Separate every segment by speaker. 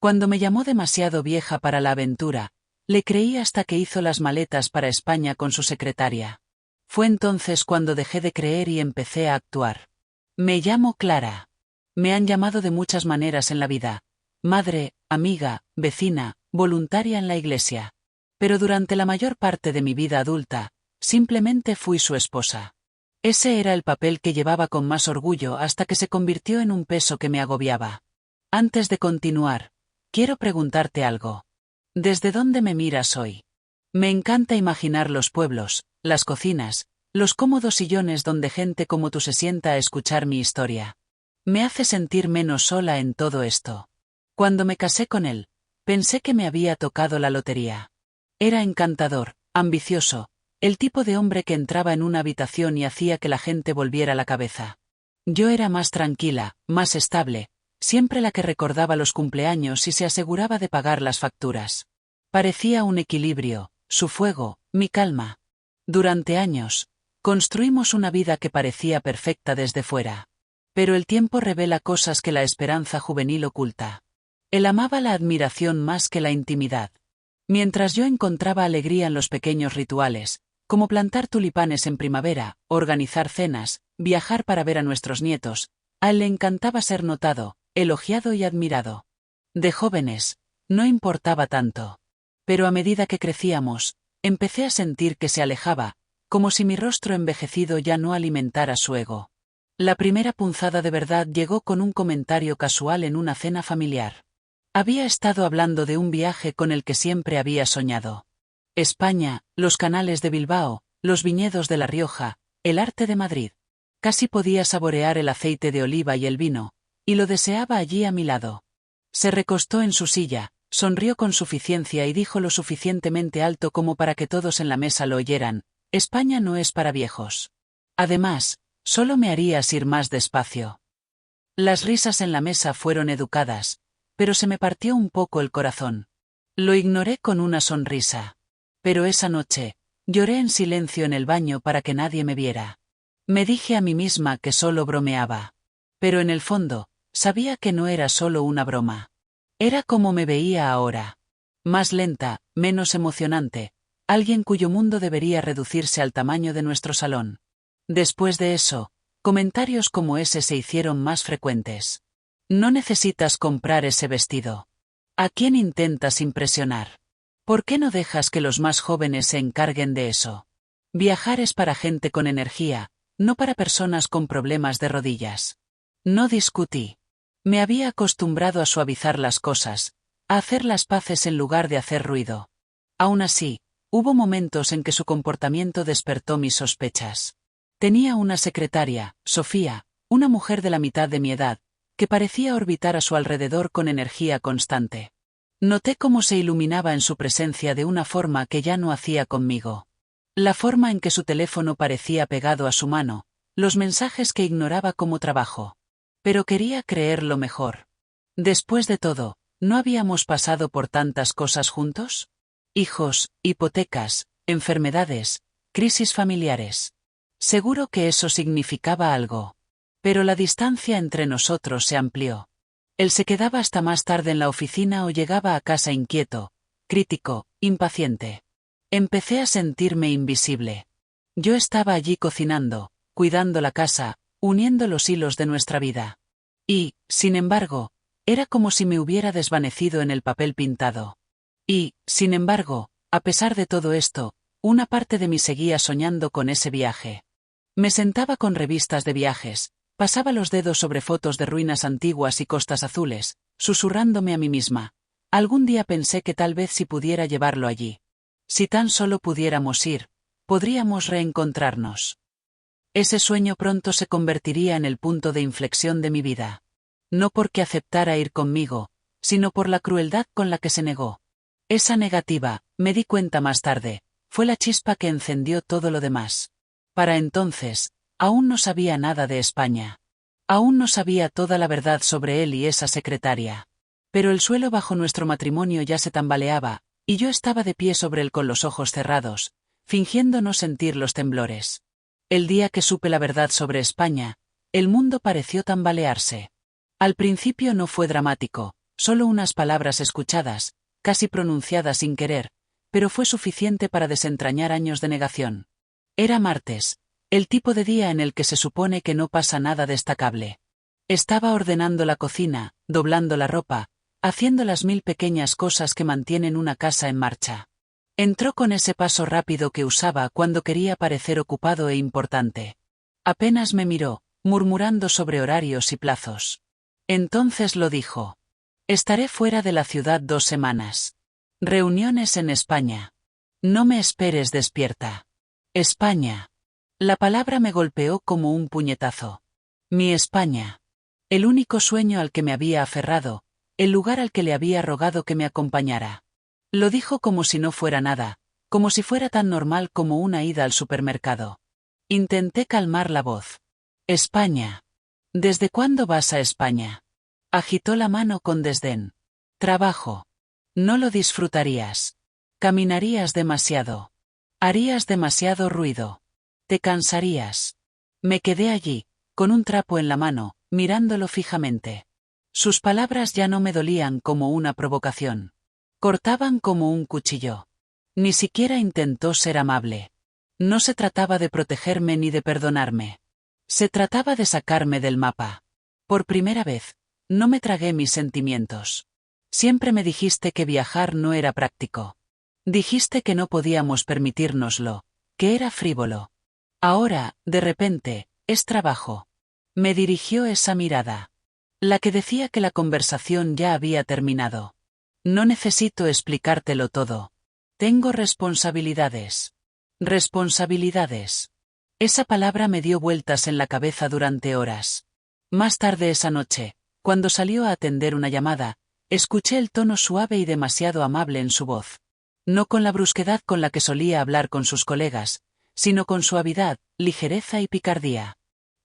Speaker 1: Cuando me llamó demasiado vieja para la aventura, le creí hasta que hizo las maletas para España con su secretaria. Fue entonces cuando dejé de creer y empecé a actuar. Me llamo Clara. Me han llamado de muchas maneras en la vida. Madre, amiga, vecina, voluntaria en la iglesia. Pero durante la mayor parte de mi vida adulta, simplemente fui su esposa. Ese era el papel que llevaba con más orgullo hasta que se convirtió en un peso que me agobiaba. Antes de continuar, quiero preguntarte algo. ¿Desde dónde me miras hoy? Me encanta imaginar los pueblos, las cocinas, los cómodos sillones donde gente como tú se sienta a escuchar mi historia. Me hace sentir menos sola en todo esto. Cuando me casé con él, pensé que me había tocado la lotería. Era encantador, ambicioso, el tipo de hombre que entraba en una habitación y hacía que la gente volviera la cabeza. Yo era más tranquila, más estable, siempre la que recordaba los cumpleaños y se aseguraba de pagar las facturas. Parecía un equilibrio, su fuego, mi calma. Durante años, construimos una vida que parecía perfecta desde fuera. Pero el tiempo revela cosas que la esperanza juvenil oculta. Él amaba la admiración más que la intimidad. Mientras yo encontraba alegría en los pequeños rituales, como plantar tulipanes en primavera, organizar cenas, viajar para ver a nuestros nietos, a él le encantaba ser notado, elogiado y admirado. De jóvenes, no importaba tanto. Pero a medida que crecíamos, empecé a sentir que se alejaba, como si mi rostro envejecido ya no alimentara su ego. La primera punzada de verdad llegó con un comentario casual en una cena familiar. Había estado hablando de un viaje con el que siempre había soñado. España, los canales de Bilbao, los viñedos de La Rioja, el arte de Madrid. Casi podía saborear el aceite de oliva y el vino, y lo deseaba allí a mi lado. Se recostó en su silla, sonrió con suficiencia y dijo lo suficientemente alto como para que todos en la mesa lo oyeran: España no es para viejos. Además, solo me harías ir más despacio. Las risas en la mesa fueron educadas, pero se me partió un poco el corazón. Lo ignoré con una sonrisa. Pero esa noche, lloré en silencio en el baño para que nadie me viera. Me dije a mí misma que solo bromeaba. Pero en el fondo, sabía que no era solo una broma. Era como me veía ahora. Más lenta, menos emocionante, alguien cuyo mundo debería reducirse al tamaño de nuestro salón. Después de eso, comentarios como ese se hicieron más frecuentes. No necesitas comprar ese vestido. ¿A quién intentas impresionar? ¿Por qué no dejas que los más jóvenes se encarguen de eso? Viajar es para gente con energía, no para personas con problemas de rodillas. No discutí. Me había acostumbrado a suavizar las cosas, a hacer las paces en lugar de hacer ruido. Aún así, hubo momentos en que su comportamiento despertó mis sospechas. Tenía una secretaria, Sofía, una mujer de la mitad de mi edad, que parecía orbitar a su alrededor con energía constante. Noté cómo se iluminaba en su presencia de una forma que ya no hacía conmigo. La forma en que su teléfono parecía pegado a su mano, los mensajes que ignoraba como trabajo. Pero quería creer lo mejor. Después de todo, ¿no habíamos pasado por tantas cosas juntos? Hijos, hipotecas, enfermedades, crisis familiares. Seguro que eso significaba algo. Pero la distancia entre nosotros se amplió. Él se quedaba hasta más tarde en la oficina o llegaba a casa inquieto, crítico, impaciente. Empecé a sentirme invisible. Yo estaba allí cocinando, cuidando la casa, uniendo los hilos de nuestra vida. Y, sin embargo, era como si me hubiera desvanecido en el papel pintado. Y, sin embargo, a pesar de todo esto, una parte de mí seguía soñando con ese viaje. Me sentaba con revistas de viajes, pasaba los dedos sobre fotos de ruinas antiguas y costas azules, susurrándome a mí misma. Algún día pensé que tal vez si pudiera llevarlo allí. Si tan solo pudiéramos ir, podríamos reencontrarnos. Ese sueño pronto se convertiría en el punto de inflexión de mi vida. No porque aceptara ir conmigo, sino por la crueldad con la que se negó. Esa negativa, me di cuenta más tarde, fue la chispa que encendió todo lo demás. Para entonces, aún no sabía nada de España. Aún no sabía toda la verdad sobre él y esa secretaria. Pero el suelo bajo nuestro matrimonio ya se tambaleaba, y yo estaba de pie sobre él con los ojos cerrados, fingiendo no sentir los temblores. El día que supe la verdad sobre España, el mundo pareció tambalearse. Al principio no fue dramático, Solo unas palabras escuchadas, casi pronunciadas sin querer, pero fue suficiente para desentrañar años de negación. Era martes, el tipo de día en el que se supone que no pasa nada destacable. Estaba ordenando la cocina, doblando la ropa, haciendo las 1000 pequeñas cosas que mantienen una casa en marcha. Entró con ese paso rápido que usaba cuando quería parecer ocupado e importante. Apenas me miró, murmurando sobre horarios y plazos. Entonces lo dijo. Estaré fuera de la ciudad 2 semanas. Reuniones en España. No me esperes despierta. España. La palabra me golpeó como un puñetazo. Mi España. El único sueño al que me había aferrado, el lugar al que le había rogado que me acompañara. Lo dijo como si no fuera nada, como si fuera tan normal como una ida al supermercado. Intenté calmar la voz. España. ¿Desde cuándo vas a España? Agitó la mano con desdén. Trabajo. No lo disfrutarías. Caminarías demasiado. Harías demasiado ruido. Te cansarías. Me quedé allí, con un trapo en la mano, mirándolo fijamente. Sus palabras ya no me dolían como una provocación. Cortaban como un cuchillo. Ni siquiera intentó ser amable. No se trataba de protegerme ni de perdonarme. Se trataba de sacarme del mapa. Por primera vez, no me tragué mis sentimientos. Siempre me dijiste que viajar no era práctico. Dijiste que no podíamos permitírnoslo, que era frívolo. Ahora, de repente, es trabajo. Me dirigió esa mirada. La que decía que la conversación ya había terminado. No necesito explicártelo todo. Tengo responsabilidades. Responsabilidades. Esa palabra me dio vueltas en la cabeza durante horas. Más tarde esa noche, cuando salió a atender una llamada, escuché el tono suave y demasiado amable en su voz. No con la brusquedad con la que solía hablar con sus colegas, sino con suavidad, ligereza y picardía.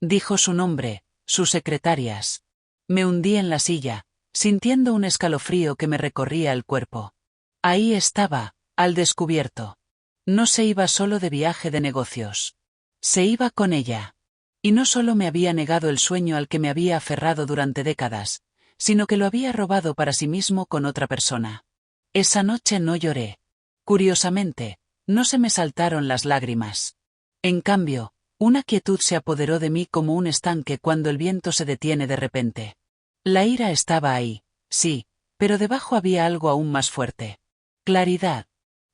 Speaker 1: Dijo su nombre, sus secretarias. Me hundí en la silla, sintiendo un escalofrío que me recorría el cuerpo. Ahí estaba, al descubierto. No se iba solo de viaje de negocios. Se iba con ella. Y no solo me había negado el sueño al que me había aferrado durante décadas, sino que lo había robado para sí mismo con otra persona. Esa noche no lloré. Curiosamente, no se me saltaron las lágrimas. En cambio, una quietud se apoderó de mí como un estanque cuando el viento se detiene de repente. La ira estaba ahí, sí, pero debajo había algo aún más fuerte. Claridad.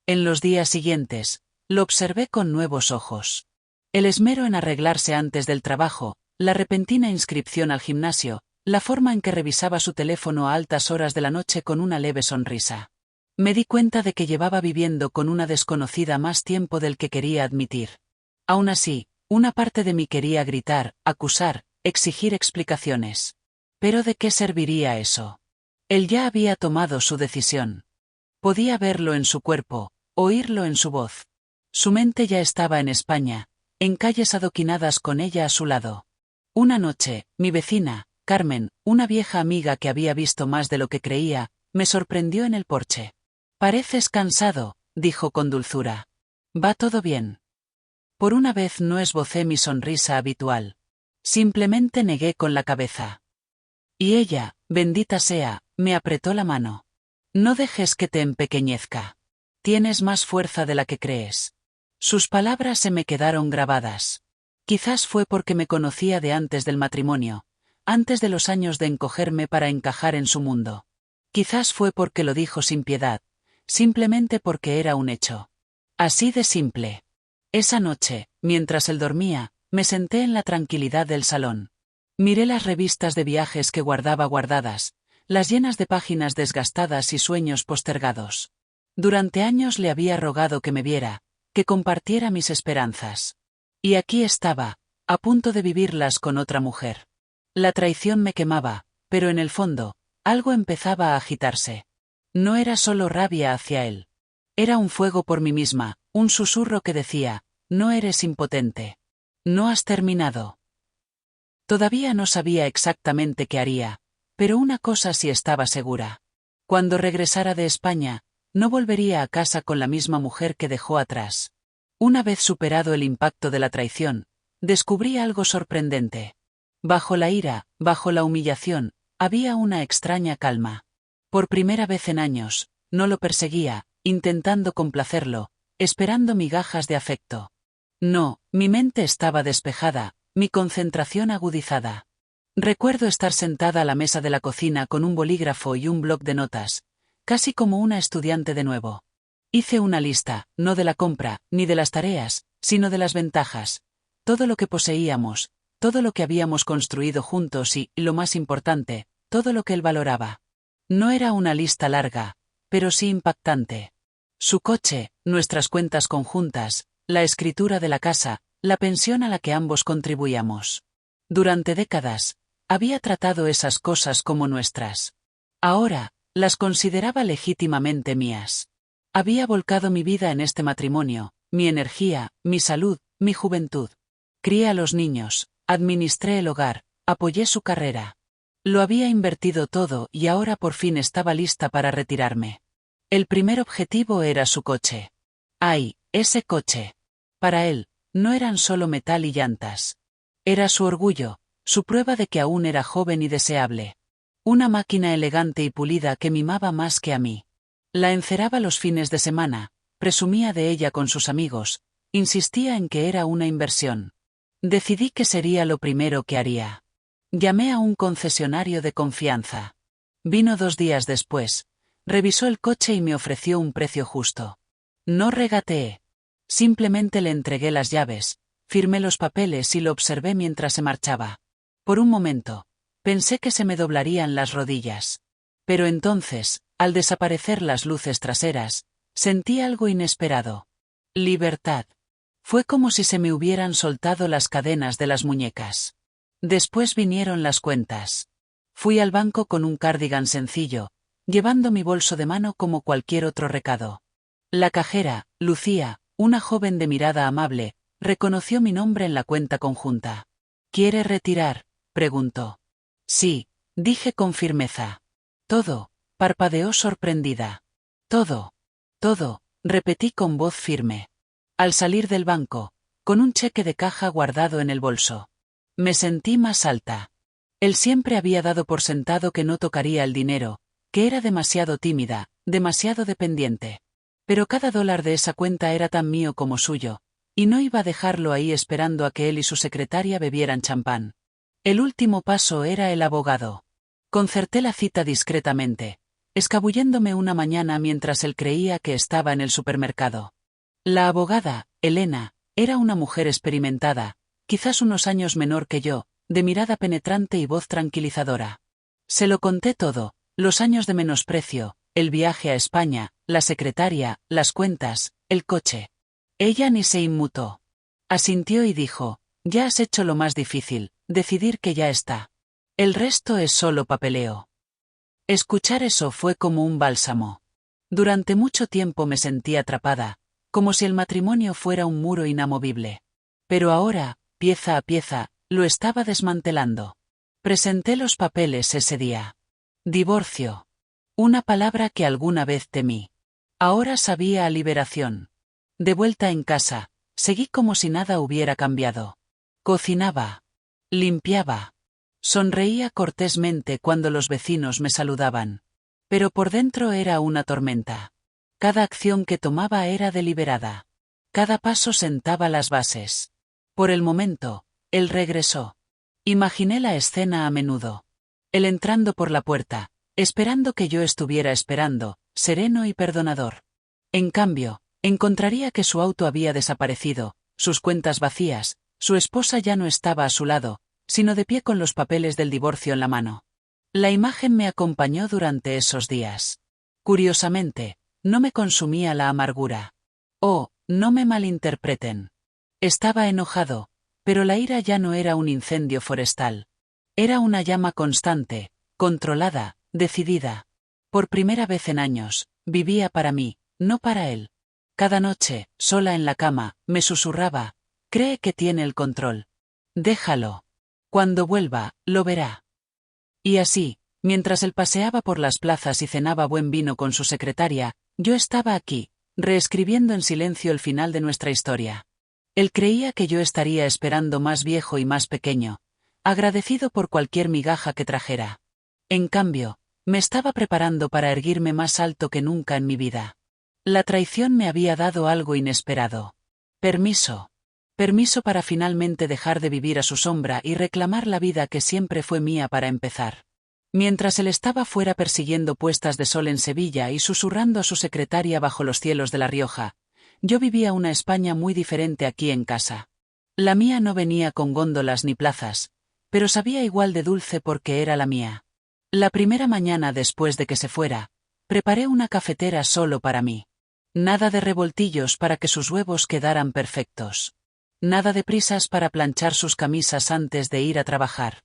Speaker 1: En los días siguientes, lo observé con nuevos ojos. El esmero en arreglarse antes del trabajo, la repentina inscripción al gimnasio, la forma en que revisaba su teléfono a altas horas de la noche con una leve sonrisa. Me di cuenta de que llevaba viviendo con una desconocida más tiempo del que quería admitir. Aún así, una parte de mí quería gritar, acusar, exigir explicaciones. ¿Pero de qué serviría eso? Él ya había tomado su decisión. Podía verlo en su cuerpo, oírlo en su voz. Su mente ya estaba en España, en calles adoquinadas con ella a su lado. Una noche, mi vecina, Carmen, una vieja amiga que había visto más de lo que creía, me sorprendió en el porche. Pareces cansado, dijo con dulzura. ¿Va todo bien? Por una vez no esbocé mi sonrisa habitual. Simplemente negué con la cabeza. Y ella, bendita sea, me apretó la mano. No dejes que te empequeñezca. Tienes más fuerza de la que crees. Sus palabras se me quedaron grabadas. Quizás fue porque me conocía de antes del matrimonio, antes de los años de encogerme para encajar en su mundo. Quizás fue porque lo dijo sin piedad, simplemente porque era un hecho. Así de simple. Esa noche, mientras él dormía, me senté en la tranquilidad del salón. Miré las revistas de viajes que guardaba guardadas, las llenas de páginas desgastadas y sueños postergados. Durante años le había rogado que me viera, que compartiera mis esperanzas. Y aquí estaba, a punto de vivirlas con otra mujer. La traición me quemaba, pero en el fondo, algo empezaba a agitarse. No era solo rabia hacia él. Era un fuego por mí misma, un susurro que decía, no eres impotente. No has terminado. Todavía no sabía exactamente qué haría, pero una cosa sí estaba segura. Cuando regresara de España, no volvería a casa con la misma mujer que dejó atrás. Una vez superado el impacto de la traición, descubrí algo sorprendente. Bajo la ira, bajo la humillación, había una extraña calma. Por primera vez en años, no lo perseguía, intentando complacerlo, esperando migajas de afecto. No, mi mente estaba despejada, mi concentración agudizada. Recuerdo estar sentada a la mesa de la cocina con un bolígrafo y un bloc de notas, casi como una estudiante de nuevo. Hice una lista, no de la compra, ni de las tareas, sino de las ventajas. Todo lo que poseíamos, todo lo que habíamos construido juntos y, lo más importante, todo lo que él valoraba. No era una lista larga, pero sí impactante. Su coche, nuestras cuentas conjuntas, la escritura de la casa, la pensión a la que ambos contribuíamos. Durante décadas, había tratado esas cosas como nuestras. Ahora, las consideraba legítimamente mías. Había volcado mi vida en este matrimonio, mi energía, mi salud, mi juventud. Crié a los niños, administré el hogar, apoyé su carrera. Lo había invertido todo y ahora por fin estaba lista para retirarme. El primer objetivo era su coche. ¡Ay, ese coche! Para él, no eran solo metal y llantas. Era su orgullo, su prueba de que aún era joven y deseable. Una máquina elegante y pulida que mimaba más que a mí. La enceraba los fines de semana, presumía de ella con sus amigos, insistía en que era una inversión. Decidí que sería lo primero que haría. Llamé a un concesionario de confianza. Vino 2 días después, revisó el coche y me ofreció un precio justo. No regateé. Simplemente le entregué las llaves, firmé los papeles y lo observé mientras se marchaba. Por un momento, pensé que se me doblarían las rodillas. Pero entonces, al desaparecer las luces traseras, sentí algo inesperado. Libertad. Fue como si se me hubieran soltado las cadenas de las muñecas. Después vinieron las cuentas. Fui al banco con un cardigan sencillo, llevando mi bolso de mano como cualquier otro recado. La cajera, Lucía, una joven de mirada amable, reconoció mi nombre en la cuenta conjunta. ¿Quiere retirar?, preguntó. Sí, dije con firmeza. Todo, parpadeó sorprendida. Todo, repetí con voz firme. Al salir del banco, con un cheque de caja guardado en el bolso. Me sentí más alta. Él siempre había dado por sentado que no tocaría el dinero, que era demasiado tímida, demasiado dependiente. Pero cada dólar de esa cuenta era tan mío como suyo, y no iba a dejarlo ahí esperando a que él y su secretaria bebieran champán. El último paso era el abogado. Concerté la cita discretamente, escabulléndome una mañana mientras él creía que estaba en el supermercado. La abogada, Elena, era una mujer experimentada, quizás unos años menor que yo, de mirada penetrante y voz tranquilizadora. Se lo conté todo, los años de menosprecio, el viaje a España, la secretaria, las cuentas, el coche. Ella ni se inmutó. Asintió y dijo, ya has hecho lo más difícil, decidir que ya está. El resto es solo papeleo. Escuchar eso fue como un bálsamo. Durante mucho tiempo me sentí atrapada, como si el matrimonio fuera un muro inamovible. Pero ahora, pieza a pieza, lo estaba desmantelando. Presenté los papeles ese día. Divorcio. Una palabra que alguna vez temí. Ahora sabía a liberación. De vuelta en casa, seguí como si nada hubiera cambiado. Cocinaba. Limpiaba. Sonreía cortésmente cuando los vecinos me saludaban. Pero por dentro era una tormenta. Cada acción que tomaba era deliberada. Cada paso sentaba las bases. Por el momento, él regresó. Imaginé la escena a menudo. Él entrando por la puerta, esperando que yo estuviera esperando, sereno y perdonador. En cambio, encontraría que su auto había desaparecido, sus cuentas vacías, su esposa ya no estaba a su lado, sino de pie con los papeles del divorcio en la mano. La imagen me acompañó durante esos días. Curiosamente, no me consumía la amargura. Oh, no me malinterpreten. Estaba enojado, pero la ira ya no era un incendio forestal. Era una llama constante, controlada, decidida. Por primera vez en años, vivía para mí, no para él. Cada noche, sola en la cama, me susurraba, cree que tiene el control. Déjalo. Cuando vuelva, lo verá. Y así, mientras él paseaba por las plazas y cenaba buen vino con su secretaria, yo estaba aquí, reescribiendo en silencio el final de nuestra historia. Él creía que yo estaría esperando más viejo y más pequeño, agradecido por cualquier migaja que trajera. En cambio, Me estaba preparando para erguirme más alto que nunca en mi vida. La traición me había dado algo inesperado. Permiso. Permiso para finalmente dejar de vivir a su sombra y reclamar la vida que siempre fue mía para empezar. Mientras él estaba fuera persiguiendo puestas de sol en Sevilla y susurrando a su secretaria bajo los cielos de La Rioja, yo vivía una España muy diferente aquí en casa. La mía no venía con góndolas ni plazas, pero sabía igual de dulce porque era la mía. La primera mañana después de que se fuera, preparé una cafetera solo para mí. Nada de revoltillos para que sus huevos quedaran perfectos. Nada de prisas para planchar sus camisas antes de ir a trabajar.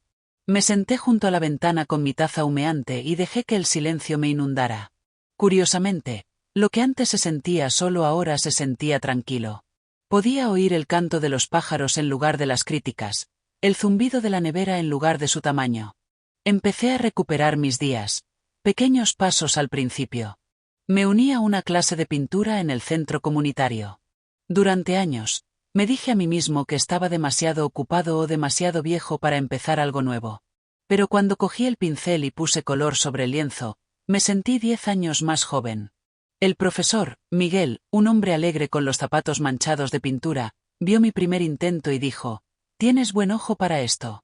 Speaker 1: Me senté junto a la ventana con mi taza humeante y dejé que el silencio me inundara. Curiosamente, lo que antes se sentía solo ahora se sentía tranquilo. Podía oír el canto de los pájaros en lugar de las críticas, el zumbido de la nevera en lugar de su tamaño. Empecé a recuperar mis días, pequeños pasos al principio. Me uní a una clase de pintura en el centro comunitario. Durante años, me dije a mí mismo que estaba demasiado ocupado o demasiado viejo para empezar algo nuevo. Pero cuando cogí el pincel y puse color sobre el lienzo, me sentí 10 años más joven. El profesor, Miguel, un hombre alegre con los zapatos manchados de pintura, vio mi primer intento y dijo: «Tienes buen ojo para esto».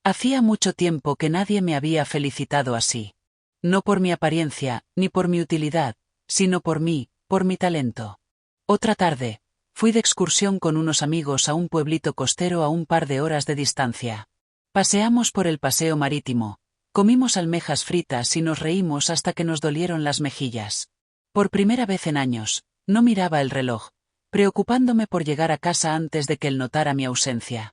Speaker 1: Hacía mucho tiempo que nadie me había felicitado así. No por mi apariencia, ni por mi utilidad, sino por mí, por mi talento. Otra tarde, fui de excursión con unos amigos a un pueblito costero a un par de horas de distancia. Paseamos por el paseo marítimo, comimos almejas fritas y nos reímos hasta que nos dolieron las mejillas. Por primera vez en años, no miraba el reloj, preocupándome por llegar a casa antes de que él notara mi ausencia.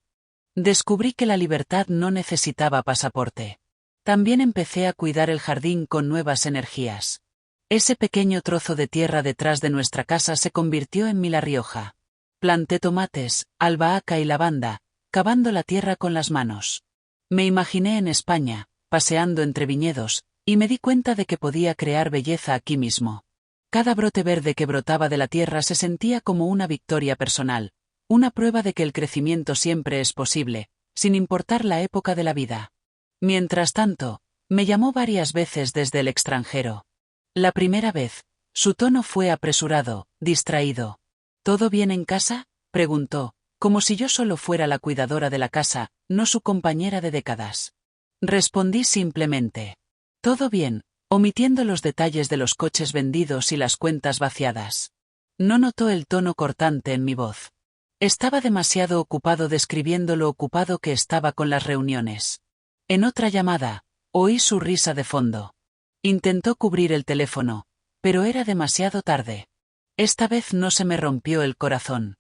Speaker 1: Descubrí que la libertad no necesitaba pasaporte. También empecé a cuidar el jardín con nuevas energías. Ese pequeño trozo de tierra detrás de nuestra casa se convirtió en mi La Rioja. Planté tomates, albahaca y lavanda, cavando la tierra con las manos. Me imaginé en España, paseando entre viñedos, y me di cuenta de que podía crear belleza aquí mismo. Cada brote verde que brotaba de la tierra se sentía como una victoria personal, una prueba de que el crecimiento siempre es posible, sin importar la época de la vida. Mientras tanto, me llamó varias veces desde el extranjero. La primera vez, su tono fue apresurado, distraído. «¿Todo bien en casa?», preguntó, como si yo solo fuera la cuidadora de la casa, no su compañera de décadas. Respondí simplemente: «Todo bien», omitiendo los detalles de los coches vendidos y las cuentas vaciadas. No notó el tono cortante en mi voz. Estaba demasiado ocupado describiendo lo ocupado que estaba con las reuniones. En otra llamada, oí su risa de fondo. Intentó cubrir el teléfono, pero era demasiado tarde. Esta vez no se me rompió el corazón.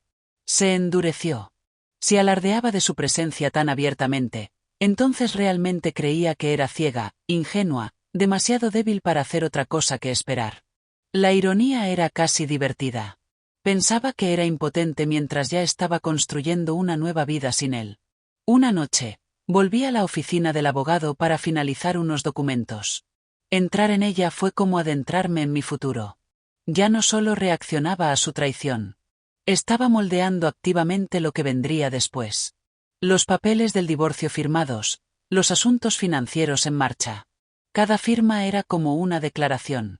Speaker 1: Se endureció. Si alardeaba de su presencia tan abiertamente, entonces realmente creía que era ciega, ingenua, demasiado débil para hacer otra cosa que esperar. La ironía era casi divertida. Pensaba que era impotente mientras ya estaba construyendo una nueva vida sin él. Una noche, volví a la oficina del abogado para finalizar unos documentos. Entrar en ella fue como adentrarme en mi futuro. Ya no solo reaccionaba a su traición. Estaba moldeando activamente lo que vendría después. Los papeles del divorcio firmados, los asuntos financieros en marcha. Cada firma era como una declaración.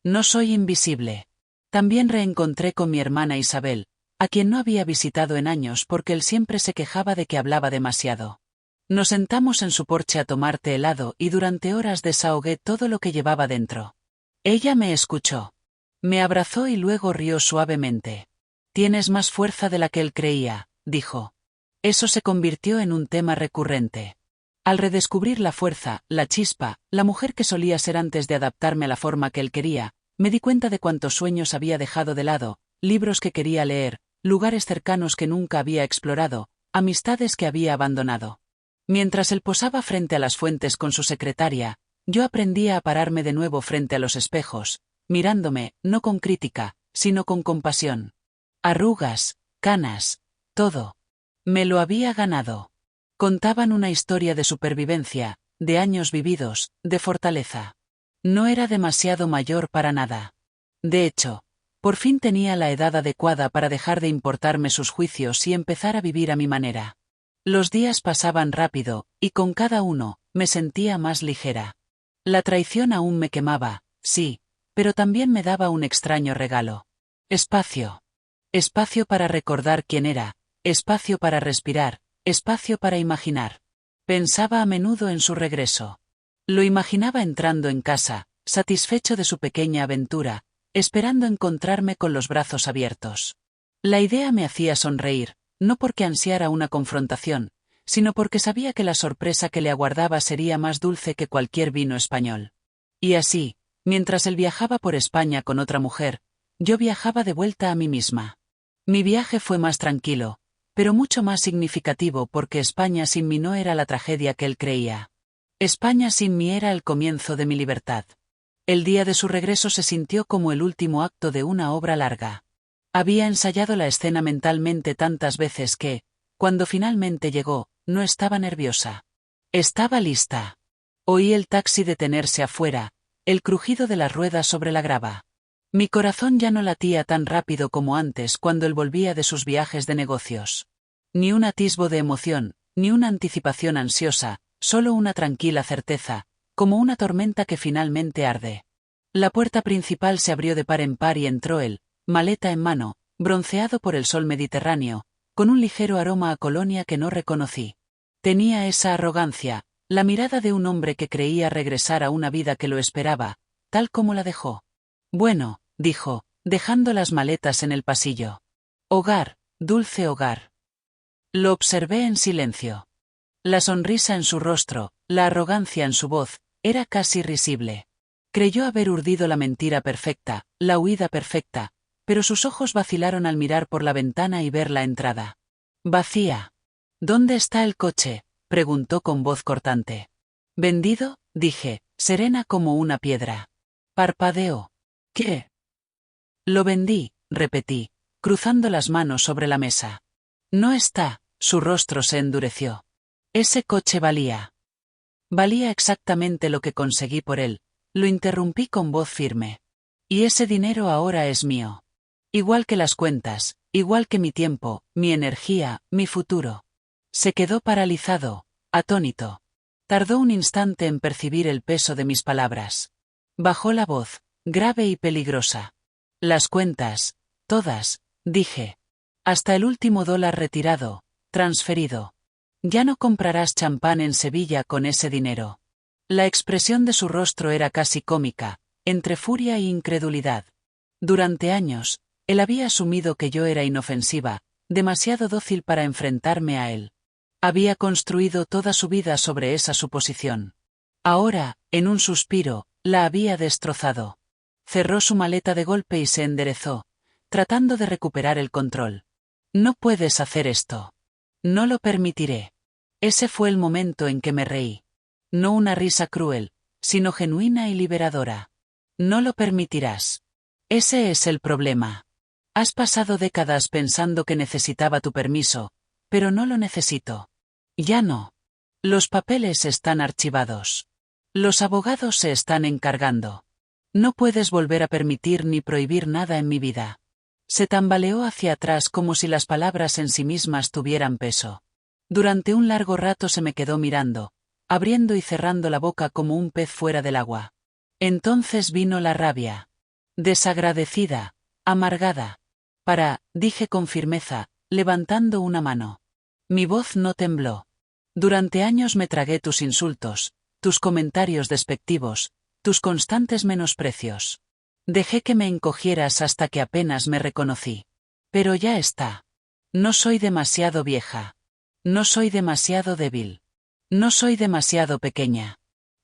Speaker 1: No soy invisible. También reencontré con mi hermana Isabel, a quien no había visitado en años porque él siempre se quejaba de que hablaba demasiado. Nos sentamos en su porche a tomar té helado y durante horas desahogué todo lo que llevaba dentro. Ella me escuchó. Me abrazó y luego rió suavemente. «Tienes más fuerza de la que él creía», dijo. Eso se convirtió en un tema recurrente. Al redescubrir la fuerza, la chispa, la mujer que solía ser antes de adaptarme a la forma que él quería, me di cuenta de cuántos sueños había dejado de lado, libros que quería leer, lugares cercanos que nunca había explorado, amistades que había abandonado. Mientras él posaba frente a las fuentes con su secretaria, yo aprendía a pararme de nuevo frente a los espejos, mirándome, no con crítica, sino con compasión. Arrugas, canas, todo. Me lo había ganado. Contaban una historia de supervivencia, de años vividos, de fortaleza. No era demasiado mayor para nada. De hecho, por fin tenía la edad adecuada para dejar de importarme sus juicios y empezar a vivir a mi manera. Los días pasaban rápido, y con cada uno, me sentía más ligera. La traición aún me quemaba, sí, pero también me daba un extraño regalo. Espacio. Espacio para recordar quién era, espacio para respirar, espacio para imaginar. Pensaba a menudo en su regreso. Lo imaginaba entrando en casa, satisfecho de su pequeña aventura, esperando encontrarme con los brazos abiertos. La idea me hacía sonreír, no porque ansiara una confrontación, sino porque sabía que la sorpresa que le aguardaba sería más dulce que cualquier vino español. Y así, mientras él viajaba por España con otra mujer, yo viajaba de vuelta a mí misma. Mi viaje fue más tranquilo, pero mucho más significativo porque España sin mí no era la tragedia que él creía. España sin mí era el comienzo de mi libertad. El día de su regreso se sintió como el último acto de una obra larga. Había ensayado la escena mentalmente tantas veces que, cuando finalmente llegó, no estaba nerviosa. Estaba lista. Oí el taxi detenerse afuera, el crujido de las ruedas sobre la grava. Mi corazón ya no latía tan rápido como antes cuando él volvía de sus viajes de negocios. Ni un atisbo de emoción, ni una anticipación ansiosa, solo una tranquila certeza, como una tormenta que finalmente arde. La puerta principal se abrió de par en par y entró él, maleta en mano, bronceado por el sol mediterráneo, con un ligero aroma a colonia que no reconocí. Tenía esa arrogancia, la mirada de un hombre que creía regresar a una vida que lo esperaba, tal como la dejó. Bueno, dijo, dejando las maletas en el pasillo. Hogar, dulce hogar. Lo observé en silencio. La sonrisa en su rostro, la arrogancia en su voz, era casi risible. Creyó haber urdido la mentira perfecta, la huida perfecta, pero sus ojos vacilaron al mirar por la ventana y ver la entrada. Vacía. ¿Dónde está el coche?, preguntó con voz cortante. ¿Vendido?, dije, serena como una piedra. Parpadeó. ¿Qué? Lo vendí, repetí, cruzando las manos sobre la mesa. No está, su rostro se endureció. Ese coche valía. Valía exactamente lo que conseguí por él, lo interrumpí con voz firme. Y ese dinero ahora es mío. Igual que las cuentas, igual que mi tiempo, mi energía, mi futuro. Se quedó paralizado, atónito. Tardó un instante en percibir el peso de mis palabras. Bajó la voz, grave y peligrosa. Las cuentas, todas, dije. Hasta el último dólar retirado, transferido. Ya no comprarás champán en Sevilla con ese dinero. La expresión de su rostro era casi cómica, entre furia e incredulidad. Durante años, él había asumido que yo era inofensiva, demasiado dócil para enfrentarme a él. Había construido toda su vida sobre esa suposición. Ahora, en un suspiro, la había destrozado. Cerró su maleta de golpe y se enderezó, tratando de recuperar el control. No puedes hacer esto. No lo permitiré. Ese fue el momento en que me reí. No una risa cruel, sino genuina y liberadora. No lo permitirás. Ese es el problema. Has pasado décadas pensando que necesitaba tu permiso, pero no lo necesito. Ya no. Los papeles están archivados. Los abogados se están encargando. No puedes volver a permitir ni prohibir nada en mi vida. Se tambaleó hacia atrás como si las palabras en sí mismas tuvieran peso. Durante un largo rato se me quedó mirando, abriendo y cerrando la boca como un pez fuera del agua. Entonces vino la rabia. Desagradecida, amargada. Dije con firmeza, levantando una mano. Mi voz no tembló. Durante años me tragué tus insultos, tus comentarios despectivos, tus constantes menosprecios. Dejé que me encogieras hasta que apenas me reconocí. Pero ya está. No soy demasiado vieja. No soy demasiado débil. No soy demasiado pequeña.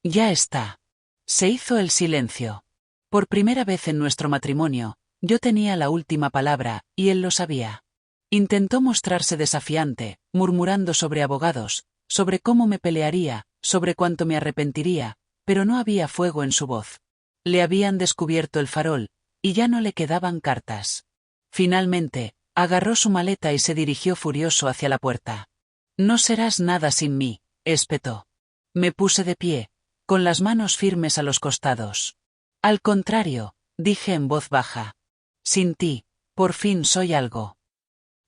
Speaker 1: Ya está. Se hizo el silencio. Por primera vez en nuestro matrimonio, yo tenía la última palabra, y él lo sabía. Intentó mostrarse desafiante, murmurando sobre abogados, sobre cómo me pelearía, sobre cuánto me arrepentiría, pero no había fuego en su voz. Le habían descubierto el farol, y ya no le quedaban cartas. Finalmente, agarró su maleta y se dirigió furioso hacia la puerta. No serás nada sin mí, espetó. Me puse de pie, con las manos firmes a los costados. Al contrario, dije en voz baja. Sin ti, por fin soy algo.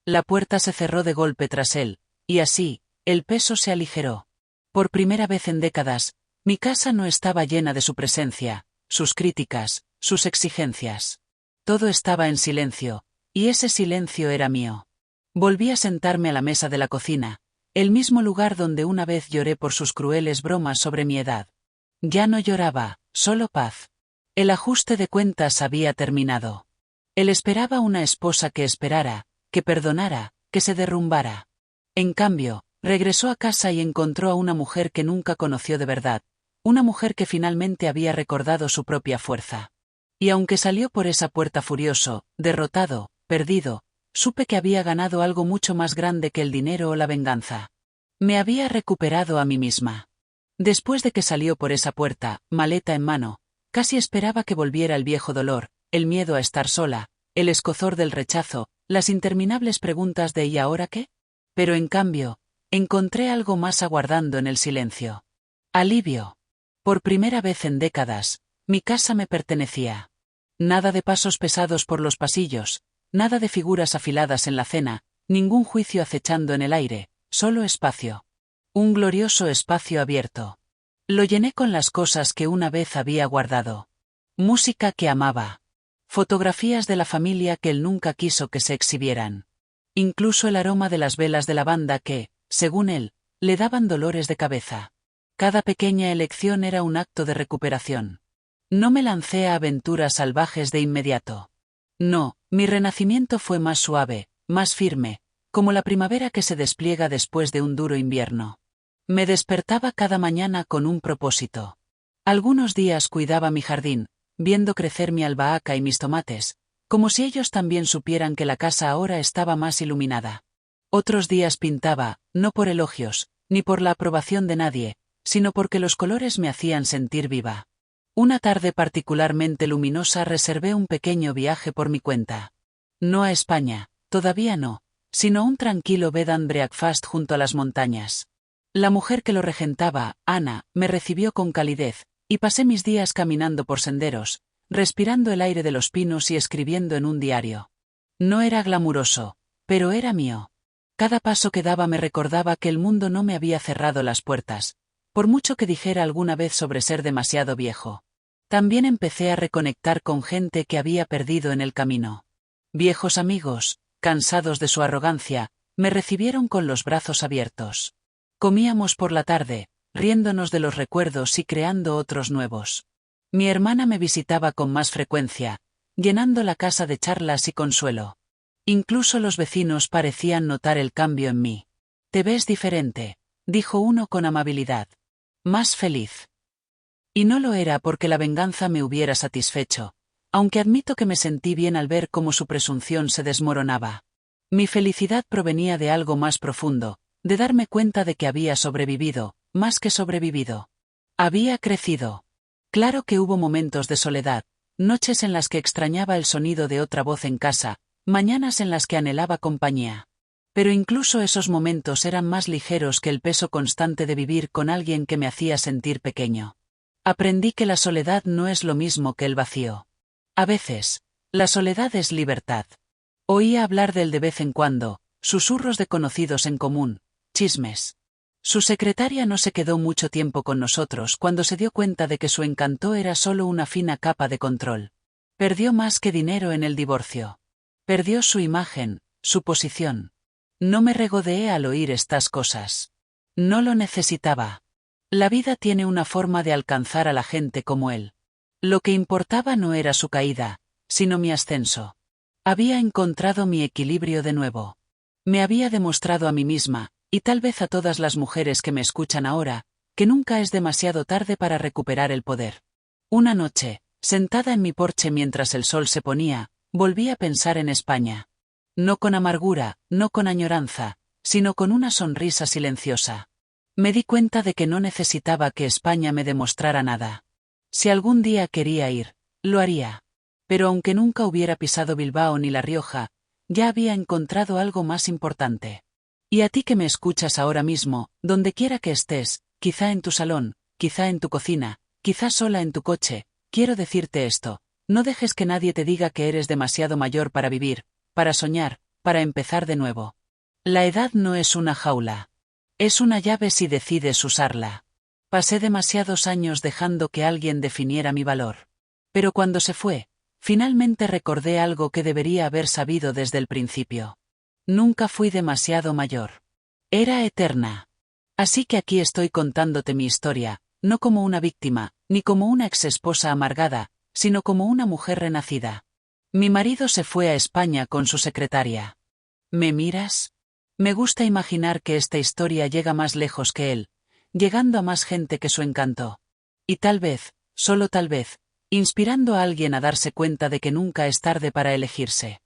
Speaker 1: La puerta se cerró de golpe tras él, y así, el peso se aligeró. Por primera vez en décadas, Mi casa no estaba llena de su presencia, sus críticas, sus exigencias. Todo estaba en silencio, y ese silencio era mío. Volví a sentarme a la mesa de la cocina, el mismo lugar donde una vez lloré por sus crueles bromas sobre mi edad. Ya no lloraba, solo paz. El ajuste de cuentas había terminado. Él esperaba una esposa que esperara, que perdonara, que se derrumbara. En cambio, regresó a casa y encontró a una mujer que nunca conoció de verdad, una mujer que finalmente había recordado su propia fuerza. Y aunque salió por esa puerta furioso, derrotado, perdido, supe que había ganado algo mucho más grande que el dinero o la venganza. Me había recuperado a mí misma. Después de que salió por esa puerta, maleta en mano, casi esperaba que volviera el viejo dolor, el miedo a estar sola, el escozor del rechazo, las interminables preguntas de ¿y ahora qué? Pero en cambio, encontré algo más aguardando en el silencio. Alivio. Por primera vez en décadas, mi casa me pertenecía. Nada de pasos pesados por los pasillos, nada de figuras afiladas en la cena, ningún juicio acechando en el aire, solo espacio. Un glorioso espacio abierto. Lo llené con las cosas que una vez había guardado. Música que amaba. Fotografías de la familia que él nunca quiso que se exhibieran. Incluso el aroma de las velas de lavanda que, según él, le daban dolores de cabeza. Cada pequeña elección era un acto de recuperación. No me lancé a aventuras salvajes de inmediato. No, mi renacimiento fue más suave, más firme, como la primavera que se despliega después de un duro invierno. Me despertaba cada mañana con un propósito. Algunos días cuidaba mi jardín, viendo crecer mi albahaca y mis tomates, como si ellos también supieran que la casa ahora estaba más iluminada. Otros días pintaba, no por elogios, ni por la aprobación de nadie, sino porque los colores me hacían sentir viva. Una tarde particularmente luminosa reservé un pequeño viaje por mi cuenta. No a España, todavía no, sino un tranquilo bed and breakfast junto a las montañas. La mujer que lo regentaba, Ana, me recibió con calidez, y pasé mis días caminando por senderos, respirando el aire de los pinos y escribiendo en un diario. No era glamuroso, pero era mío. Cada paso que daba me recordaba que el mundo no me había cerrado las puertas, por mucho que dijera alguna vez sobre ser demasiado viejo. También empecé a reconectar con gente que había perdido en el camino. Viejos amigos, cansados de su arrogancia, me recibieron con los brazos abiertos. Comíamos por la tarde, riéndonos de los recuerdos y creando otros nuevos. Mi hermana me visitaba con más frecuencia, llenando la casa de charlas y consuelo. Incluso los vecinos parecían notar el cambio en mí. «Te ves diferente», dijo uno con amabilidad. «Más feliz». Y no lo era porque la venganza me hubiera satisfecho, aunque admito que me sentí bien al ver cómo su presunción se desmoronaba. Mi felicidad provenía de algo más profundo, de darme cuenta de que había sobrevivido, más que sobrevivido. Había crecido. Claro que hubo momentos de soledad, noches en las que extrañaba el sonido de otra voz en casa, mañanas en las que anhelaba compañía. Pero incluso esos momentos eran más ligeros que el peso constante de vivir con alguien que me hacía sentir pequeño. Aprendí que la soledad no es lo mismo que el vacío. A veces, la soledad es libertad. Oía hablar de él de vez en cuando, susurros de conocidos en común, chismes. Su secretaria no se quedó mucho tiempo con nosotros cuando se dio cuenta de que su encanto era solo una fina capa de control. Perdió más que dinero en el divorcio. Perdió su imagen, su posición. No me regodeé al oír estas cosas. No lo necesitaba. La vida tiene una forma de alcanzar a la gente como él. Lo que importaba no era su caída, sino mi ascenso. Había encontrado mi equilibrio de nuevo. Me había demostrado a mí misma, y tal vez a todas las mujeres que me escuchan ahora, que nunca es demasiado tarde para recuperar el poder. Una noche, sentada en mi porche mientras el sol se ponía, volví a pensar en España. No con amargura, no con añoranza, sino con una sonrisa silenciosa. Me di cuenta de que no necesitaba que España me demostrara nada. Si algún día quería ir, lo haría. Pero aunque nunca hubiera pisado Bilbao ni La Rioja, ya había encontrado algo más importante. Y a ti que me escuchas ahora mismo, donde quiera que estés, quizá en tu salón, quizá en tu cocina, quizá sola en tu coche, quiero decirte esto: no dejes que nadie te diga que eres demasiado mayor para vivir, para soñar, para empezar de nuevo. La edad no es una jaula. Es una llave si decides usarla. Pasé demasiados años dejando que alguien definiera mi valor. Pero cuando se fue, finalmente recordé algo que debería haber sabido desde el principio. Nunca fui demasiado mayor. Era eterna. Así que aquí estoy contándote mi historia, no como una víctima, ni como una exesposa amargada, sino como una mujer renacida. Mi marido se fue a España con su secretaria. ¿Me miras? Me gusta imaginar que esta historia llega más lejos que él, llegando a más gente que su encanto. Y tal vez, solo tal vez, inspirando a alguien a darse cuenta de que nunca es tarde para elegirse.